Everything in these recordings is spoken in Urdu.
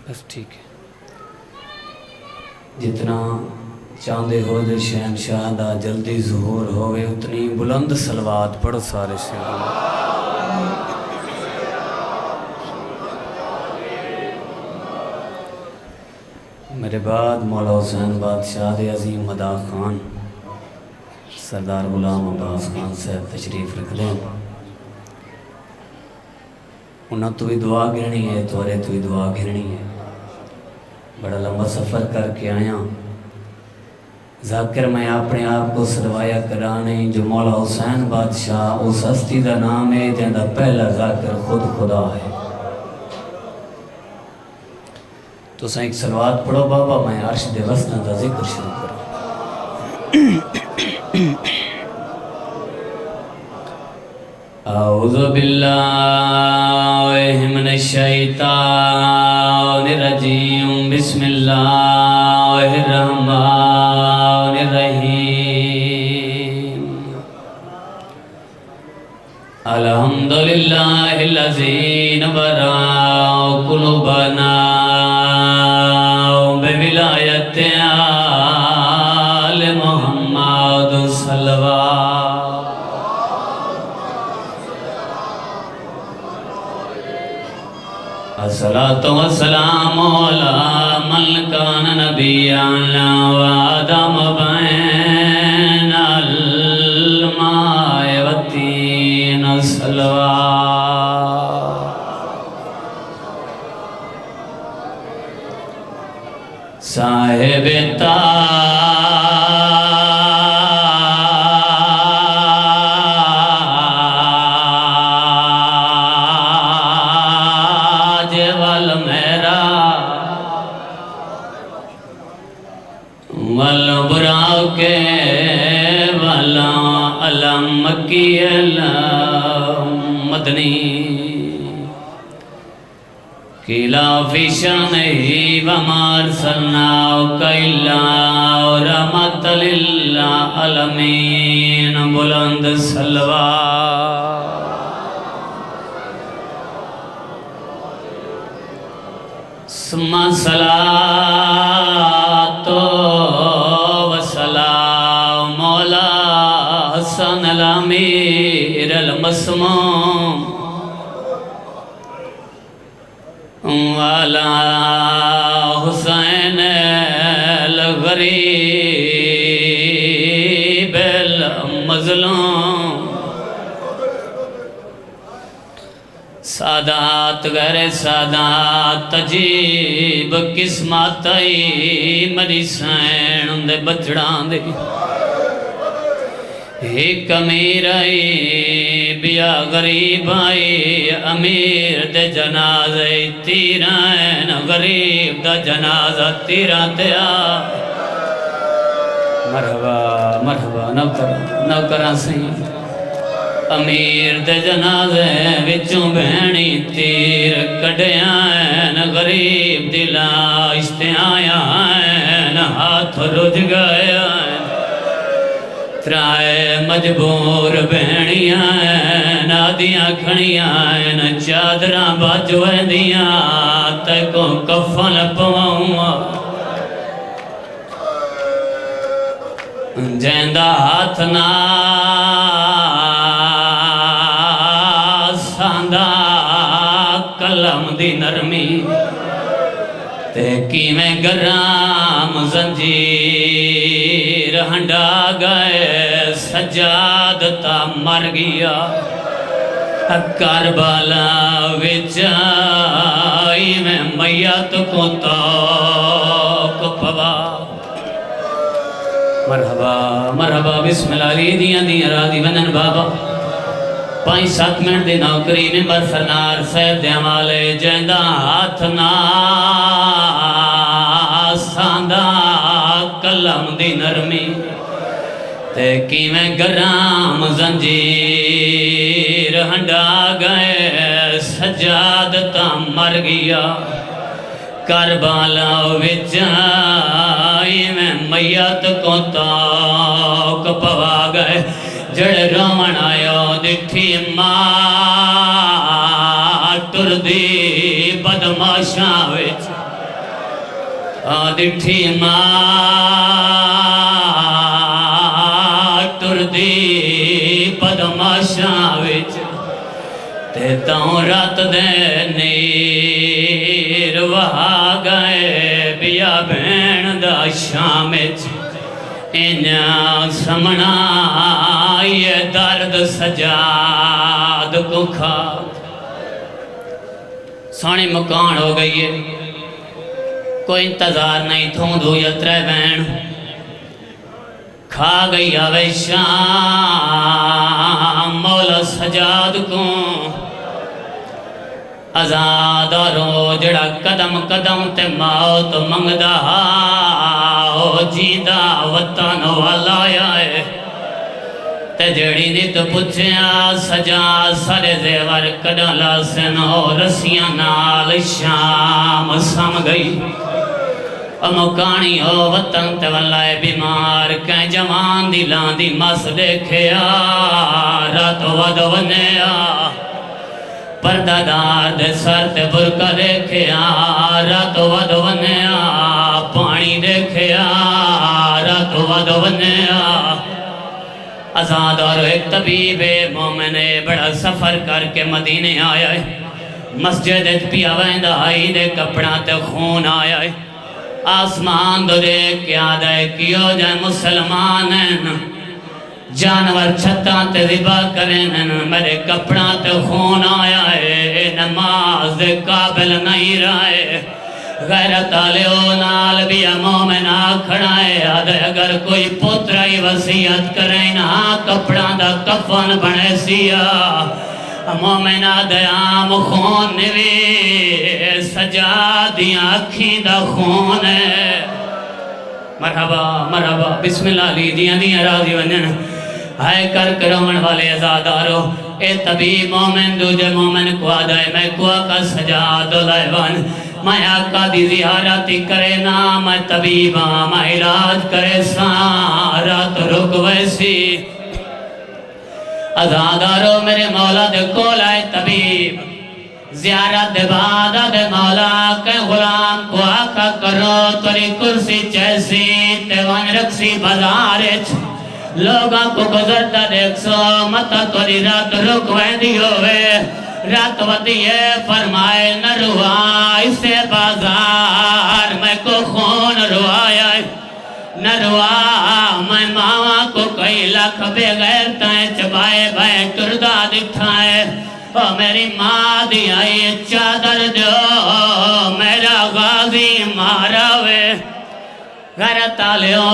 بس ٹھیک ہے. جتنا چاندے ہو جو شہنشاہ دا جلدی ظہور ہوئے اتنی بلند صلوات پڑھو سارے سے. میرے بعد مولا حسین بادشاہ دے عظیم مدا خان سردار غلام عباس خان صاحب تشریف رکھ دیں. انہاں تو بھی دعا گھرنی ہے، تورے تو بھی دعا گھرنی ہے. بڑا لمبا سفر کر کے آیا. ذاکر میں اپنے آپ کو سروایا کرانے جو مولا حسین بادشاہ اس ہستی دا نام ہے جہاں پہلا ذاکر خود خدا ہے. تو سائیں ایک سلوات پڑھو بابا، میں عرش دے وسنہ دا ذکر شروع کروں. اعوذ باللہ من الشیطان الرجیم، بسم اللہ الرحمن الرحیم. الحمدللہ الذی نور قلوبنا بولایت آل محمد صلوات. الصلاة والسلام علی من کان نبیًا وآدم بین الماء والطین صلوات. صاحب تاج والمیرا والبراق والعلم مکی المدنی قیلا فی شانہی وما ارسلناک الا رحمت للعالمین. بلند صلوات. ثم صلاۃ و سلام مولا حسن الامیر المسموم والا حسین الغریب المظلوم. سادات غیر سادات تجیب قسمت آئی مری سین اندے بچڑان دے. ایک امیر آئی بیا غریب آئی امیر دے جنازے تیرین غریب دا جنازہ تیران دیا. مرحبا مرحبا نوکران سہیں. امیر دے جنازے وچوں بہنی تیر کڑیاں غریب دی لاش تے آیاں ہاتھ رج گیا. ترائے مجبور بہنیاں نادیاں کھڑیاں چادراں باجویں دیاں تے کو کفن پواؤں. جیندہ ہاتھ نہ ساندہ کلم دی نرمی تے کیویں گرام زنجیر ہنڈا گئے سجاد تا مر گیا. کربلا وچ آئی میں میت کو توق پوا. مرحبا مرحبا بسم اللہ علی دیاں دیاں راضی ونن بابا. 5-7 منٹ دی نوکری ممبر سرنار صاحب دے حوالے. جیندہ ہاتھ نہ ساندہ کلم دی نرمی تے کیویں گرام زنجیر ہنڈا گئے سجاد تا مر گیا. کربلا وچ آئی میں میت کو توق پوا گئے. جڑے رومن آیا دکھی ماں ٹر دی بدماشاں وچ دٹھی ماں ٹردی پدماشاں وچ تے تاؤں رات دے نیر وہا گئے بیا بین دا شام وچ انہاں سمنا یہ درد سجاد کو کھا سونے مکان ہو گئی ہے کوئی انتظار نہیں تھوں دو یا ترے بین کھا گئی آوے شام مولا سجاد کو ازادارو جڑا قدم قدم تے موت منگدا او جیندہ وطن والا آئے تے جڑی نیت پچھیا سجاد سارے زیور کڈالا سنو رسیاں نال شام سم گئی مکانی ہو وطن تے واللہ بیمار کہیں جوان دی لاندی مس دیکھیا رات ود ونیا پردہ دار دے سر تے برکہ دیکھیا رات ود ونیا پانی دیکھیا رات ود ونیا آزاد اور ایک طبیب مومن بڑا سفر کر کے مدینے آیا ہے مسجد پیا ویندہ آئی دے کپڑا تے خون آیا ہے آسمان دو دیکھ کے آدھے کیوں جائے مسلمان جانور چھتاں تے ذبح کریں میرے کپڑا تے خون آیا ہے نماز دے قابل نہیں رہے غیرت آلیو نال بیا مومن آکھڑائے آدھے اگر کوئی پترائی وسیعت کریں نا کپڑا دا کفن بنے سیا مومن آدھے آم خون نوی سجادیاں اکھیں دا خون ہے مرحبا مرحبا بسم اللہ لی دیاں دیاں راضی ونن ہائے کر کرون والے ازادارو اے طبیب مومن دوجہ مومن کو آدھائے میں کو آقا سجاد لائیوان میں آقا دی زیارتی کرے نا میں طبیبا میں علاج کرے سارا تو رک ویسی ازادارو میرے مولا دے کولائے طبیب زیارت دے بعد دے مولا کے غلام کو آقا کرو توری کرسی چیسی تیوان رکسی بازارچ لوگاں کو گزرتا دیکھ سو متا توری رات رک ویندی ہوئے رات ودیے فرمائے نہ روا اسے بازار میں کو خون روایا نہ روا میں ماما کو کئی لکھ بے غیر تائیں چبائے بھائے ٹردہ دکھائے او میری ماں دی آئی چادر جو میرا غازی مارا ہوئے غیرت آلیو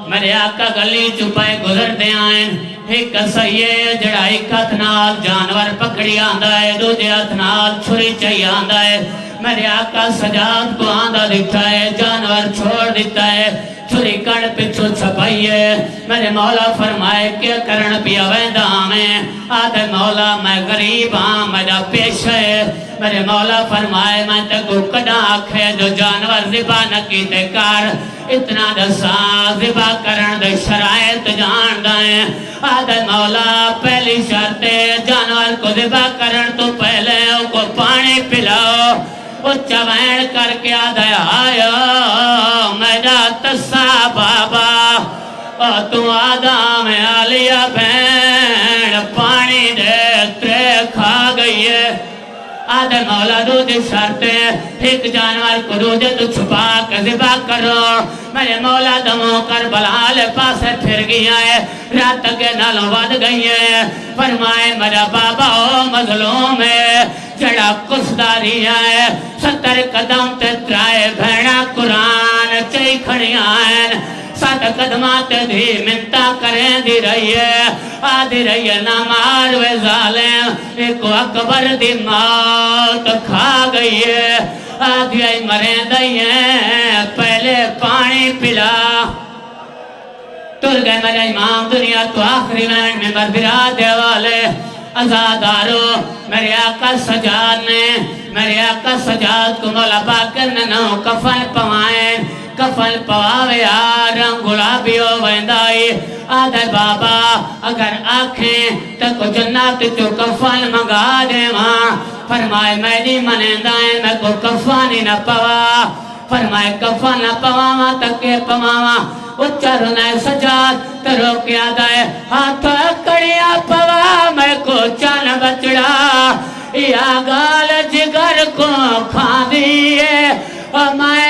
میرے آقا گلی چپائے گزر دے آئیں ایک سیے جڑائی کتنال جانور پکڑی آندہ ہے دو جاتنال چھری چاہی آندہ ہے میرے آقا سجاد کو آندہ دکھتا ہے جانور چھوڑ دیتا ہے چھری کڑ پچھو چھپائیے میرے مولا فرمائے کیا کرن پیا ویندہ میں آدھے مولا میں غریب ہاں میرا پیش ہے میرے مولا فرمائے میں تے کو کڑا آکھے جو جانور ذبح نہ کیتے کار اتنا دسا ذبح کرن دے شرائط جان دائیں آدھے مولا پہلی شرط جانور کو ذبح کرن تو پہلے کو پانی پلاؤ وہ چوین کر کے آدھے آیا میرا تسا بابا تو آدھا میں آلیا بین پانی دے ترے کھا گئی ہے آدھے مولا دو دی شرطیں ایک جانور کو دو دے تو چھپا کے ذبح کرو میرے مولا دموں کربلا لے پاسے پھر گیا ہے رات کے نالوں ود گئی ہے فرمائے میرا بابا او مظلوم ہے جڑا کسداری ہے 70 قدم تے ترائے بھیڑا قرآن چاہی کھڑیاں ہیں 7 قدمات دی منتا کریں دی رہی ہے آدھی رہی ہے نامار و ظالم ایک اکبر دی موت کھا گئی ہے آدھی آئی مریں دئی ہیں پہلے پانی پلا تر گئے میرے امام دنیا تو آخری وین میں بربرا دے والے ازادارو میرے آقا سجاد نے میرے آقا سجاد کو مولا باکر نے نو کفن پوائیں کفن پواوے آرم گلابی ہو ویندائی آدھے بابا اگر آنکھیں تک جنات تو کفن منگا دے ماں فرمائے میں نہیں منیندائیں میں کو کفانی نہ پوا فرمائے کفانہ پواما تکے پواما اچھرنے سجاد ترو کیا دائے ہاتھ کڑیا پوا میں کو چان بچڑا یا گال جگر کو کھا دیئے میں